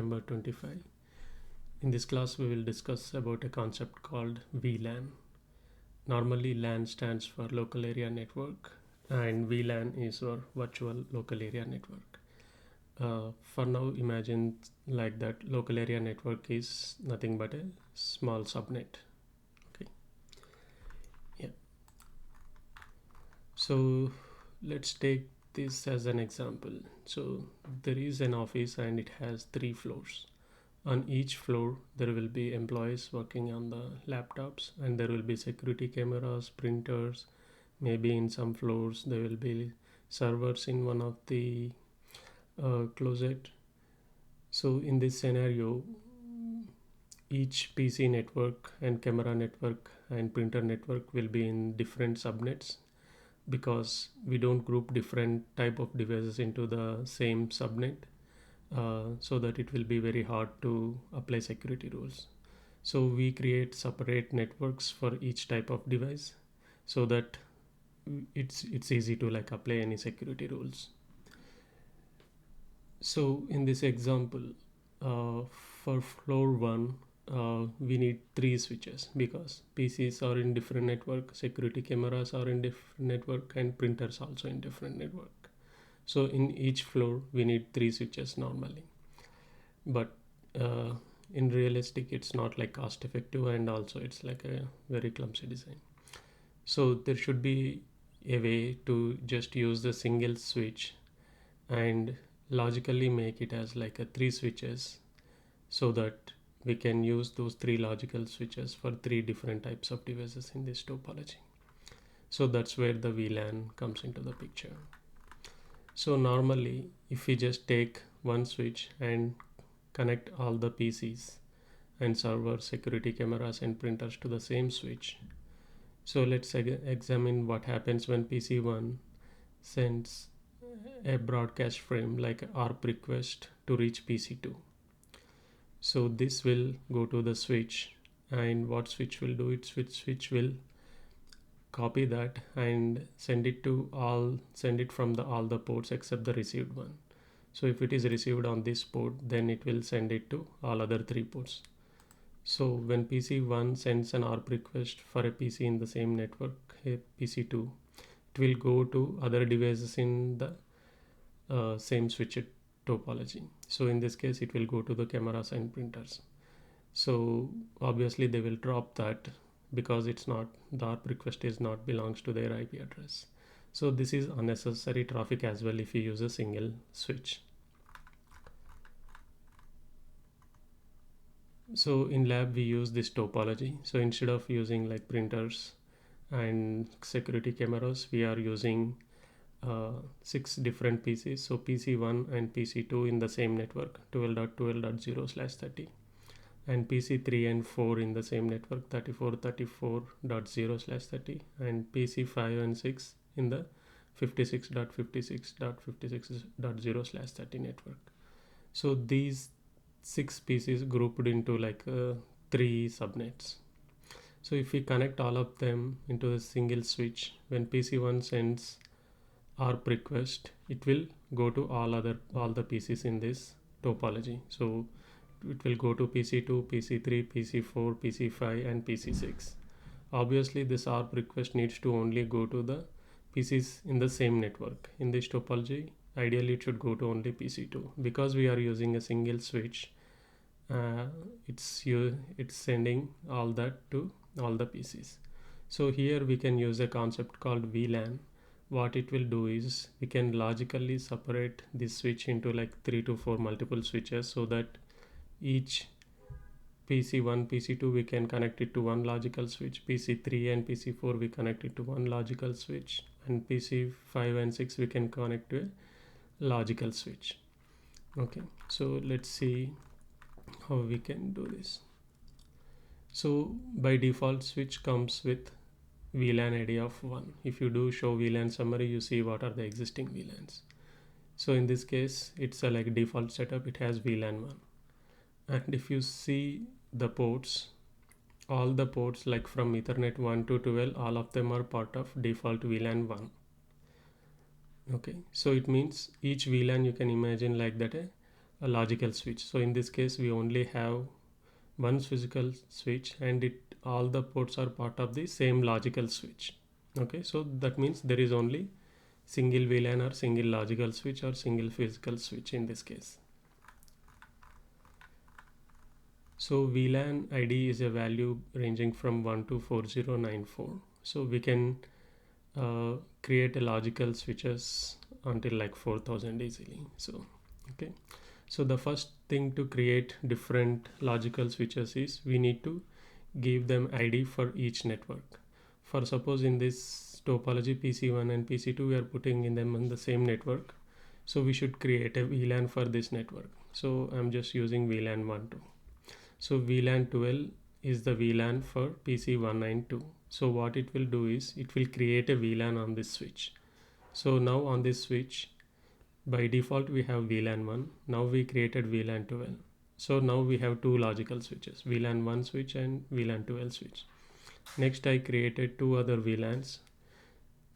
Number 25. In this class we will discuss about a concept called VLAN. Normally LAN stands for local area network and VLAN is for virtual local area network. For now imagine like that local area network is nothing but a small subnet. Okay. Yeah. So let's take this as an example. So there is an office and it has 3 floors. On each floor there will be employees working on the laptops, and there will be security cameras, printers. Maybe in some floors there will be servers in one of the closet. So in this scenario, each PC network and camera network and printer network will be in different subnets, because we don't group different type of devices into the same subnet, so that it will be very hard to apply security rules. So we create separate networks for each type of device, so that it's easy to like apply any security rules. So in this example, for floor 1, we need 3 switches because PCs are in different network, security cameras are in different network, and printers also in different network. So in each floor we need 3 switches normally, but in realistic it's not like cost effective, and also it's like a very clumsy design. So there should be a way to just use the single switch and logically make it as like a 3 switches, so that we can use those 3 logical switches for 3 different types of devices in this topology. So that's where the VLAN comes into the picture. So normally if we just take one switch and connect all the PCs and server, security cameras and printers to the same switch. So let's examine what happens when PC1 sends a broadcast frame like ARP request to reach PC2. So this will go to the switch, and what switch will do, switch will copy that and send it from all the ports except the received one. So if it is received on this port, then it will send it to all other 3 ports. So when PC1 sends an ARP request for a PC in the same network, a PC2, it will go to other devices in the same switch topology. So in this case it will go to the cameras and printers. So obviously they will drop that, because it's not, the ARP request is not belongs to their IP address. So this is unnecessary traffic as well if you use a single switch. So in lab we use this topology. So instead of using like printers and security cameras, we are using 6 different PCs. So PC1 and PC2 in the same network, 12.12.0/30, and PC3 and 4 in the same network, 34.34.0/30, and PC5 and 6 in the 56.56.56.0/30 network. So these 6 PCs grouped into like 3 subnets. So if we connect all of them into a single switch, when PC1 sends ARP request, it will go to all the PCs in this topology. So it will go to PC2, PC3, PC4, PC5 and PC6. Obviously this ARP request needs to only go to the PCs in the same network. In this topology, ideally it should go to only PC2, because we are using a single switch. It's sending all that to all the PCs. So here we can use a concept called VLAN. What it will do is we can logically separate this switch into like 3 to 4 multiple switches, so that each PC1, PC2 we can connect it to one logical switch, PC3 and PC4 we connect it to one logical switch, and PC5 and 6 we can connect to a logical switch. Okay, so let's see how we can do this. So by default switch comes with VLAN ID of 1. If you do show VLAN summary, you see what are the existing VLANs. So in this case it's a like default setup, it has VLAN 1. And if you see the ports, all the ports like from Ethernet 1 to 12, all of them are part of default VLAN 1. Okay, so it means each VLAN you can imagine like that a logical switch. So in this case we only have one physical switch, and it all the ports are part of the same logical switch. Okay, so that means there is only single VLAN or single logical switch or single physical switch in this case. So VLAN ID is a value ranging from 1 to 4094. So we can create a logical switches until like 4000 easily. So okay, so the first thing to create different logical switches is we need to give them ID for each network. For suppose in this topology PC1 and PC2 we are putting in them on the same network, so we should create a VLAN for this network. So I'm just using VLAN 12. So VLAN 12 is the VLAN for PC192. So what it will do is it will create a VLAN on this switch. So now on this switch, by default we have VLAN 1. Now we created VLAN 12. So now we have two logical switches, VLAN 1 switch and VLAN 12 switch. Next I created two other VLANs,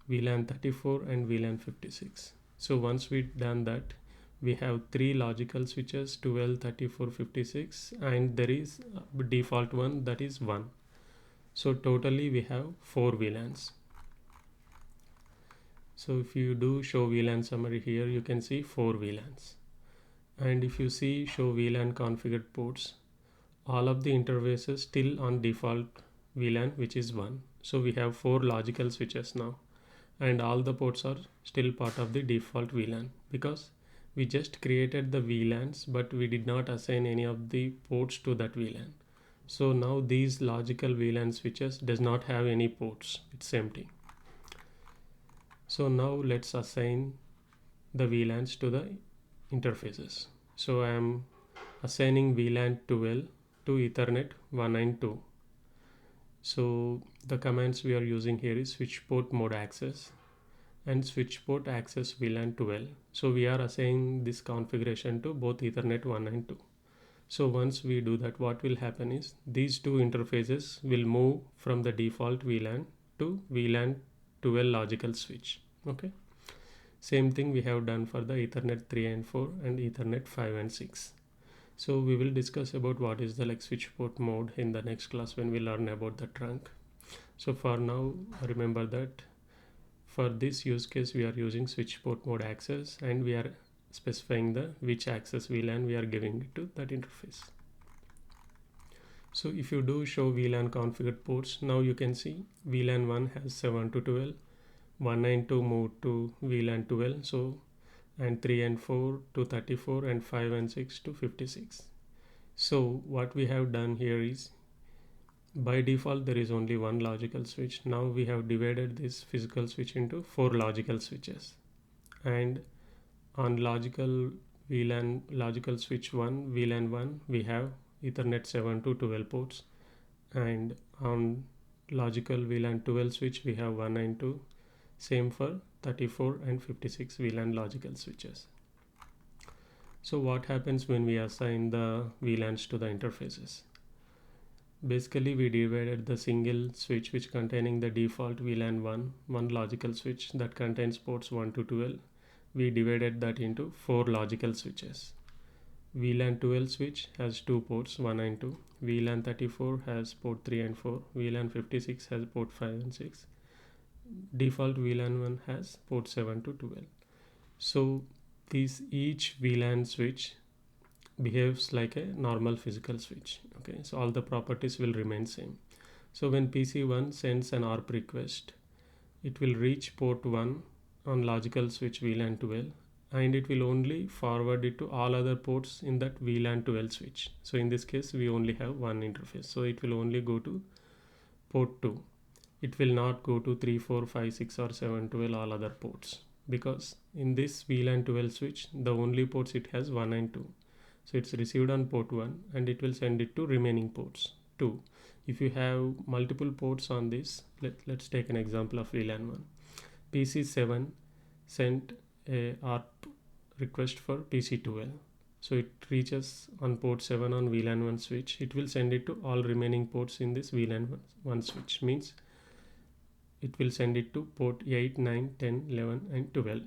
VLAN 34 and VLAN 56. So once we done that, we have three logical switches, 12, 34, 56, and there is a default one, that is 1. So totally we have 4 VLANs. So if you do show VLAN summary here, you can see 4 VLANs. And if you see show VLAN configured ports, all of the interfaces still on default VLAN, which is 1. So we have 4 logical switches now, and all the ports are still part of the default VLAN, because we just created the VLANs but we did not assign any of the ports to that VLAN. So now these logical VLAN switches does not have any ports, it's empty. So now let's assign the VLANs to the interfaces. So I am assigning VLAN 12 to Ethernet 192. So the commands we are using here is switch port mode access and switch port access VLAN 12. So we are assigning this configuration to both Ethernet 1 and 2. So once we do that, what will happen is these two interfaces will move from the default VLAN to VLAN 12 logical switch. Okay. Same thing we have done for the Ethernet 3 and 4 and Ethernet 5 and 6. So we will discuss about what is the like switch port mode in the next class when we learn about the trunk. So for now, remember that for this use case we are using switch port mode access, and we are specifying the which access VLAN we are giving it to that interface. So if you do show VLAN configured ports, now you can see VLAN 1 has 7 to 12, 192 moved to VLAN 12, so and 3 and 4 to 34 and 5 and 6 to 56. So what we have done here is, by default there is only one logical switch. Now we have divided this physical switch into 4 logical switches, and on logical VLAN logical switch 1 VLAN 1 we have Ethernet 7 to 12 ports, and on logical VLAN 12 switch we have 1 and 2. Same for 34 and 56 VLAN logical switches. So what happens when we assign the VLANs to the interfaces? Basically we divided the single switch which containing the default VLAN 1 logical switch that contains ports 1 to 12. We divided that into 4 logical switches. VLAN 12 switch has 2 ports 1 and 2. VLAN 34 has port 3 and 4. VLAN 56 has port 5 and 6. Default VLAN 1 has port 7 to 12. So each VLAN switch behaves like a normal physical switch. Okay, so all the properties will remain same. So when PC1 sends an ARP request, it will reach port 1 on logical switch VLAN 12, and it will only forward it to all other ports in that VLAN 12 switch. So in this case we only have one interface, so it will only go to port 2. It will not go to 3, 4, 5, 6 or 7, 12 all other ports, because in this VLAN 12 switch the only ports it has 1 and 2. So it's received on port 1 and it will send it to remaining ports 2. If you have multiple ports on this, let's take an example of VLAN 1. PC7 sent a ARP request for PC12. So it reaches on port 7 on VLAN 1 switch. It will send it to all remaining ports in this VLAN 1 switch. Means it will send it to port 8, 9, 10, 11 and 12.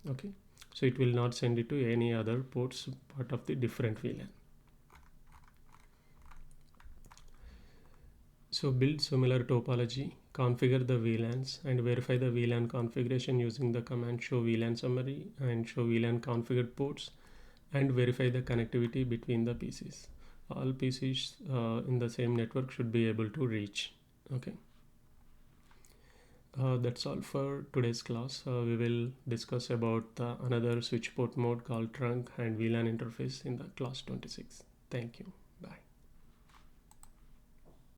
Okay. So it will not send it to any other ports part of the different VLAN. So build similar topology, configure the VLANs and verify the VLAN configuration using the command show VLAN summary and show VLAN configured ports, and verify the connectivity between the PCs. All PCs in the same network should be able to reach. Okay. That's all for today's class. We will discuss about another switch port mode called trunk and VLAN interface in the class 26. Thank you.